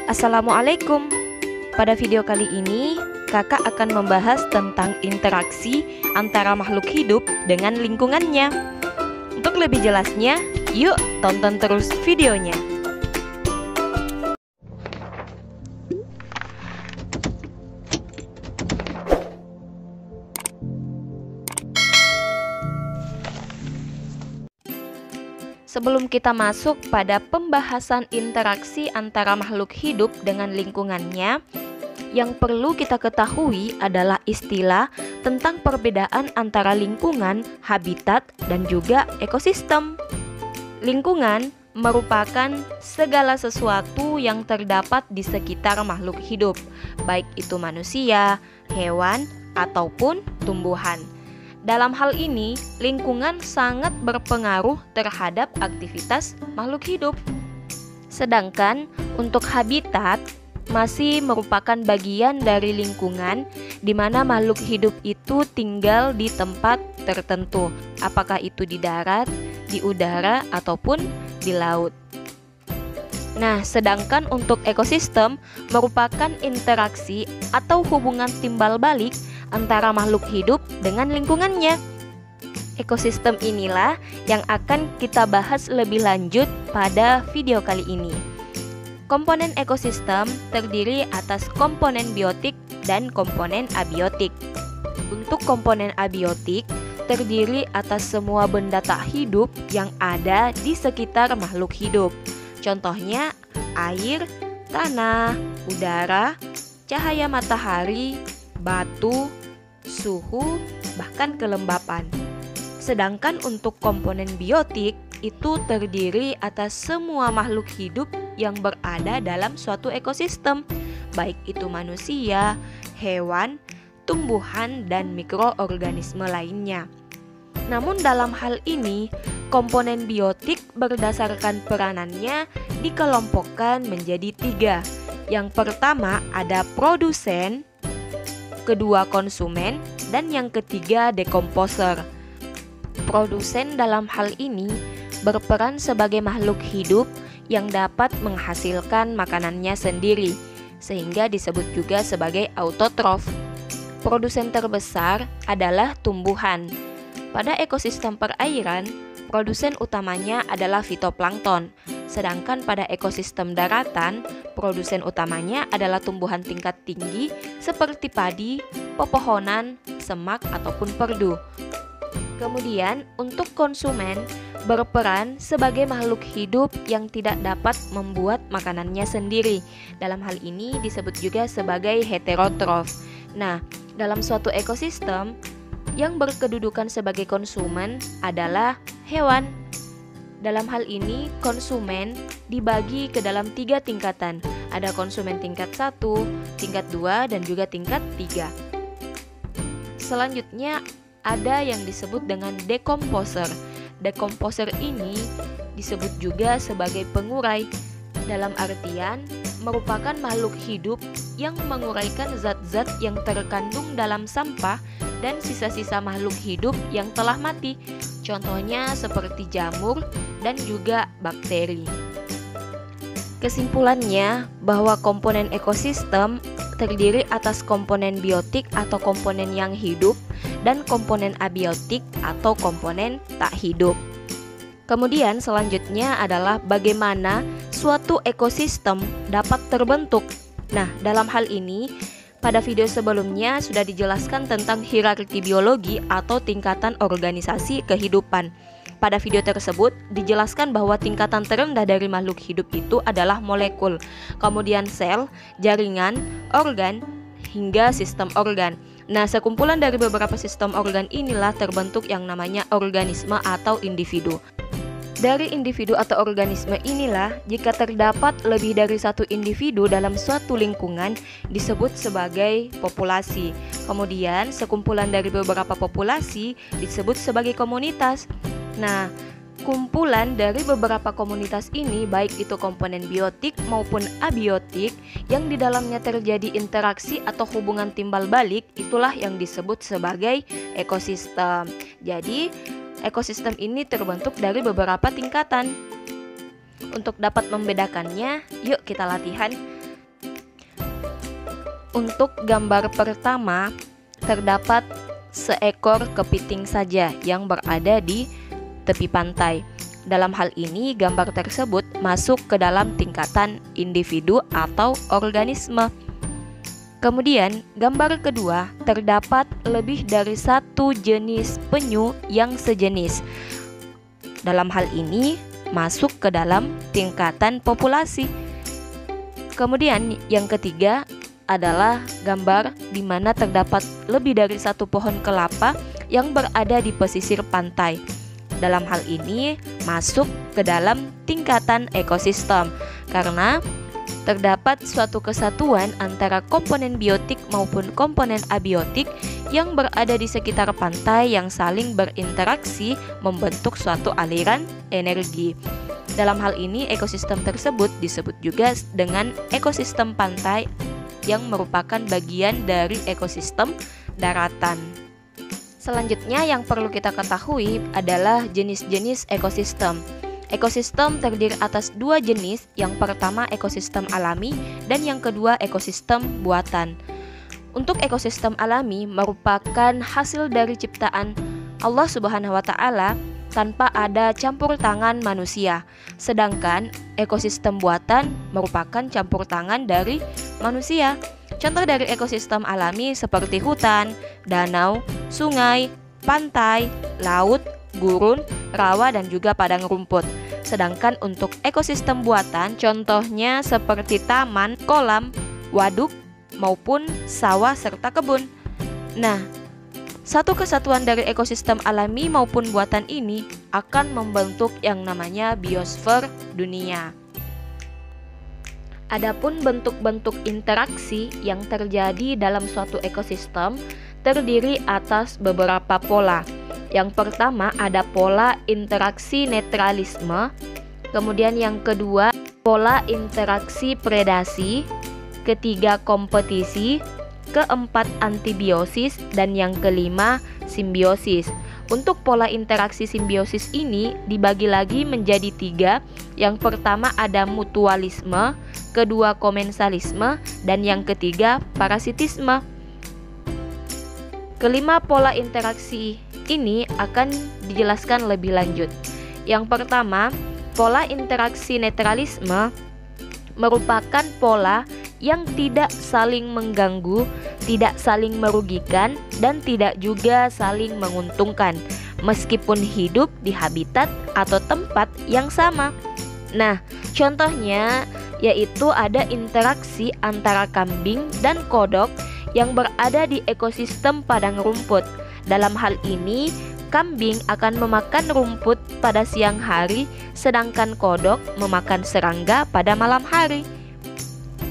Assalamualaikum. Pada video kali ini, kakak akan membahas tentang interaksi antara makhluk hidup dengan lingkungannya. Untuk lebih jelasnya, yuk tonton terus videonya. Sebelum kita masuk pada pembahasan interaksi antara makhluk hidup dengan lingkungannya, yang perlu kita ketahui adalah istilah tentang perbedaan antara lingkungan, habitat, dan juga ekosistem. Lingkungan merupakan segala sesuatu yang terdapat di sekitar makhluk hidup, baik itu manusia, hewan, ataupun tumbuhan. Dalam hal ini, lingkungan sangat berpengaruh terhadap aktivitas makhluk hidup. Sedangkan untuk habitat masih merupakan bagian dari lingkungan di mana makhluk hidup itu tinggal di tempat tertentu, apakah itu di darat, di udara, ataupun di laut. Nah, sedangkan untuk ekosistem merupakan interaksi atau hubungan timbal balik antara makhluk hidup dengan lingkungannya. Ekosistem inilah yang akan kita bahas lebih lanjut pada video kali ini. Komponen ekosistem terdiri atas komponen biotik dan komponen abiotik. Untuk komponen abiotik terdiri atas semua benda tak hidup yang ada di sekitar makhluk hidup. Contohnya air, tanah, udara, cahaya matahari, batu, suhu, bahkan kelembapan. Sedangkan untuk komponen biotik itu terdiri atas semua makhluk hidup yang berada dalam suatu ekosistem, baik itu manusia, hewan, tumbuhan, dan mikroorganisme lainnya. Namun dalam hal ini, komponen biotik berdasarkan peranannya dikelompokkan menjadi 3. Yang pertama ada produsen, kedua konsumen, dan yang ketiga dekomposer. Produsen dalam hal ini berperan sebagai makhluk hidup yang dapat menghasilkan makanannya sendiri, sehingga disebut juga sebagai autotrof. Produsen terbesar adalah tumbuhan. Pada ekosistem perairan, produsen utamanya adalah fitoplankton. Sedangkan pada ekosistem daratan, produsen utamanya adalah tumbuhan tingkat tinggi seperti padi, pepohonan, semak, ataupun perdu. Kemudian, untuk konsumen berperan sebagai makhluk hidup yang tidak dapat membuat makanannya sendiri. Dalam hal ini disebut juga sebagai heterotrof. Nah, dalam suatu ekosistem, yang berkedudukan sebagai konsumen adalah hewan. Dalam hal ini, konsumen dibagi ke dalam 3 tingkatan. Ada konsumen tingkat 1, tingkat 2, dan juga tingkat 3. Selanjutnya, ada yang disebut dengan dekomposer. Dekomposer ini disebut juga sebagai pengurai. Dalam artian, merupakan makhluk hidup yang menguraikan zat-zat yang terkandung dalam sampah dan sisa-sisa makhluk hidup yang telah mati. Contohnya seperti jamur dan juga bakteri. Kesimpulannya bahwa komponen ekosistem terdiri atas komponen biotik atau komponen yang hidup dan komponen abiotik atau komponen tak hidup. Kemudian selanjutnya adalah bagaimana suatu ekosistem dapat terbentuk. Nah, dalam hal ini pada video sebelumnya sudah dijelaskan tentang hierarki biologi atau tingkatan organisasi kehidupan. Pada video tersebut dijelaskan bahwa tingkatan terendah dari makhluk hidup itu adalah molekul, kemudian sel, jaringan, organ, hingga sistem organ. Nah, sekumpulan dari beberapa sistem organ inilah terbentuk yang namanya organisme atau individu. Dari individu atau organisme inilah, jika terdapat lebih dari satu individu dalam suatu lingkungan, disebut sebagai populasi. Kemudian, sekumpulan dari beberapa populasi disebut sebagai komunitas. Nah, kumpulan dari beberapa komunitas ini, baik itu komponen biotik maupun abiotik, yang di dalamnya terjadi interaksi atau hubungan timbal balik, itulah yang disebut sebagai ekosistem. Jadi, ekosistem ini terbentuk dari beberapa tingkatan. Untuk dapat membedakannya, yuk kita latihan. Untuk gambar pertama, terdapat seekor kepiting saja yang berada di tepi pantai. Dalam hal ini, gambar tersebut masuk ke dalam tingkatan individu atau organisme. Kemudian, gambar kedua, terdapat lebih dari satu jenis penyu yang sejenis. Dalam hal ini, masuk ke dalam tingkatan populasi. Kemudian, yang ketiga adalah gambar di mana terdapat lebih dari satu pohon kelapa yang berada di pesisir pantai. Dalam hal ini masuk ke dalam tingkatan ekosistem karena terdapat suatu kesatuan antara komponen biotik maupun komponen abiotik yang berada di sekitar pantai yang saling berinteraksi membentuk suatu aliran energi. Dalam hal ini ekosistem tersebut disebut juga dengan ekosistem pantai yang merupakan bagian dari ekosistem daratan. Selanjutnya yang perlu kita ketahui adalah jenis-jenis ekosistem. Ekosistem terdiri atas dua jenis, yang pertama ekosistem alami dan yang kedua ekosistem buatan. Untuk ekosistem alami merupakan hasil dari ciptaan Allah Subhanahu wa Ta'ala tanpa ada campur tangan manusia. Sedangkan ekosistem buatan merupakan campur tangan dari manusia. Contoh dari ekosistem alami seperti hutan, danau, sungai, pantai, laut, gurun, rawa, dan juga padang rumput. Sedangkan untuk ekosistem buatan, contohnya seperti taman, kolam, waduk, maupun sawah serta kebun. Nah, satu kesatuan dari ekosistem alami maupun buatan ini akan membentuk yang namanya biosfer dunia. Adapun bentuk-bentuk interaksi yang terjadi dalam suatu ekosistem terdiri atas beberapa pola. Yang pertama ada pola interaksi netralisme, kemudian yang kedua pola interaksi predasi, ketiga kompetisi, keempat antibiosis, dan yang kelima simbiosis. Untuk pola interaksi simbiosis ini dibagi lagi menjadi tiga. Yang pertama ada mutualisme, kedua komensalisme, dan yang ketiga parasitisme. Kelima pola interaksi ini akan dijelaskan lebih lanjut. Yang pertama, pola interaksi netralisme merupakan pola yang tidak saling mengganggu, tidak saling merugikan, dan tidak juga saling menguntungkan, meskipun hidup di habitat atau tempat yang sama. Nah, contohnya yaitu ada interaksi antara kambing dan kodok yang berada di ekosistem padang rumput. Dalam hal ini, kambing akan memakan rumput pada siang hari, sedangkan kodok memakan serangga pada malam hari.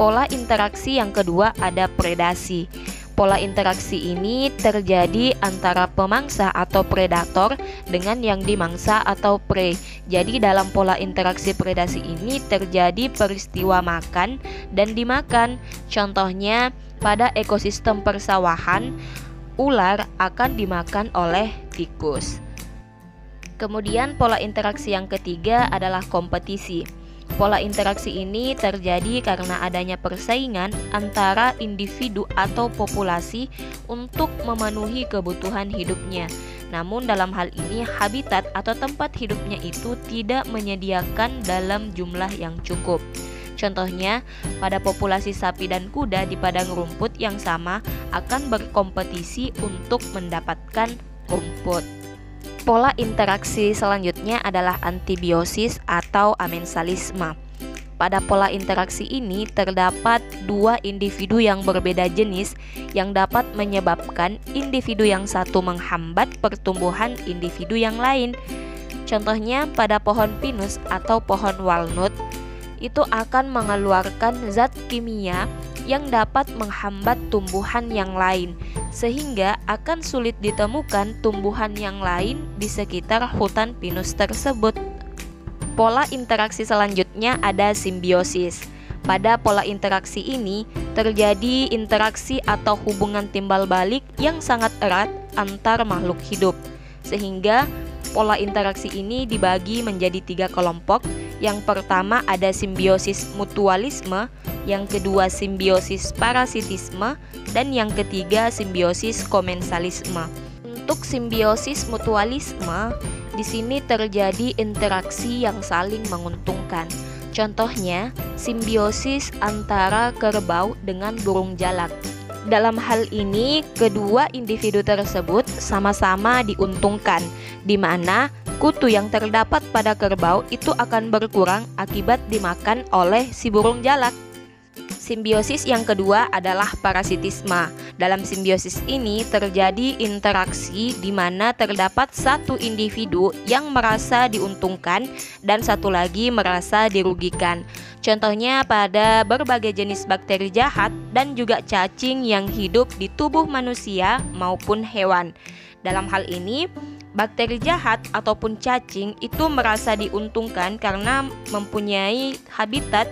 Pola interaksi yang kedua ada predasi. Pola interaksi ini terjadi antara pemangsa atau predator dengan yang dimangsa atau prey. Jadi dalam pola interaksi predasi ini terjadi peristiwa makan dan dimakan. Contohnya pada ekosistem persawahan, ular akan dimakan oleh tikus. Kemudian pola interaksi yang ketiga adalah kompetisi. Pola interaksi ini terjadi karena adanya persaingan antara individu atau populasi untuk memenuhi kebutuhan hidupnya. Namun dalam hal ini habitat atau tempat hidupnya itu tidak menyediakan dalam jumlah yang cukup. Contohnya, pada populasi sapi dan kuda di padang rumput yang sama akan berkompetisi untuk mendapatkan rumput. Pola interaksi selanjutnya adalah antibiosis atau amensalisme. Pada pola interaksi ini terdapat dua individu yang berbeda jenis yang dapat menyebabkan individu yang satu menghambat pertumbuhan individu yang lain. Contohnya pada pohon pinus atau pohon walnut, itu akan mengeluarkan zat kimia yang dapat menghambat tumbuhan yang lain, sehingga akan sulit ditemukan tumbuhan yang lain di sekitar hutan pinus tersebut. Pola interaksi selanjutnya ada simbiosis. Pada pola interaksi ini terjadi interaksi atau hubungan timbal balik yang sangat erat antar makhluk hidup, sehingga Pola interaksi ini dibagi menjadi 3 kelompok. Yang pertama ada simbiosis mutualisme, yang kedua simbiosis parasitisme, dan yang ketiga simbiosis komensalisme. Untuk simbiosis mutualisme, di sini terjadi interaksi yang saling menguntungkan. Contohnya, simbiosis antara kerbau dengan burung jalak. Dalam hal ini, kedua individu tersebut sama-sama diuntungkan, di mana kutu yang terdapat pada kerbau itu akan berkurang akibat dimakan oleh si burung jalak. Simbiosis yang kedua adalah parasitisme. Dalam simbiosis ini terjadi interaksi di mana terdapat satu individu yang merasa diuntungkan dan satu lagi merasa dirugikan. Contohnya pada berbagai jenis bakteri jahat dan juga cacing yang hidup di tubuh manusia maupun hewan. Dalam hal ini, bakteri jahat ataupun cacing itu merasa diuntungkan karena mempunyai habitat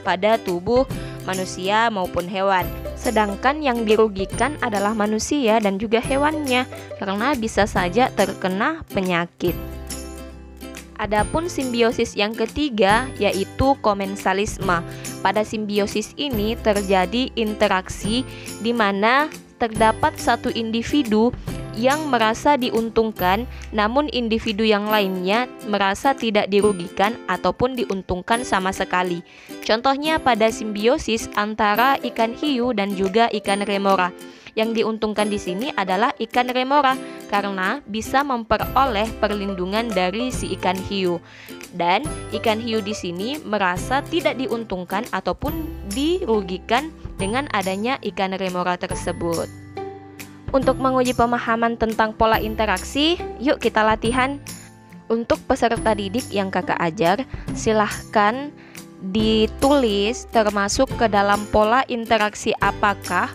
pada tubuh manusia maupun hewan. Sedangkan yang dirugikan adalah manusia dan juga hewannya karena bisa saja terkena penyakit. Adapun simbiosis yang ketiga yaitu komensalisme. Pada simbiosis ini terjadi interaksi di mana terdapat satu individu yang merasa diuntungkan, namun individu yang lainnya merasa tidak dirugikan ataupun diuntungkan sama sekali. Contohnya pada simbiosis antara ikan hiu dan juga ikan remora. Yang diuntungkan di sini adalah ikan remora karena bisa memperoleh perlindungan dari si ikan hiu. Dan ikan hiu di sini merasa tidak diuntungkan ataupun dirugikan dengan adanya ikan remora tersebut. Untuk menguji pemahaman tentang pola interaksi, yuk kita latihan. Untuk peserta didik yang kakak ajar, silahkan ditulis termasuk ke dalam pola interaksi apakah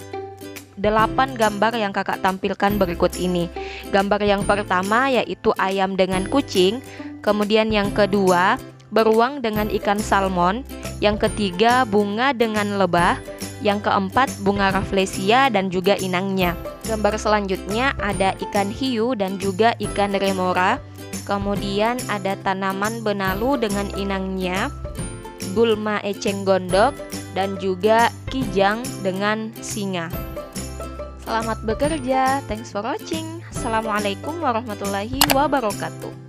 8 gambar yang kakak tampilkan berikut ini. Gambar yang pertama yaitu ayam dengan kucing, kemudian yang kedua beruang dengan ikan salmon, yang ketiga bunga dengan lebah, yang keempat bunga rafflesia dan juga inangnya. Gambar selanjutnya ada ikan hiu dan juga ikan remora, kemudian ada tanaman benalu dengan inangnya, gulma eceng gondok, dan juga kijang dengan singa. Selamat bekerja, thanks for watching. Assalamualaikum warahmatullahi wabarakatuh.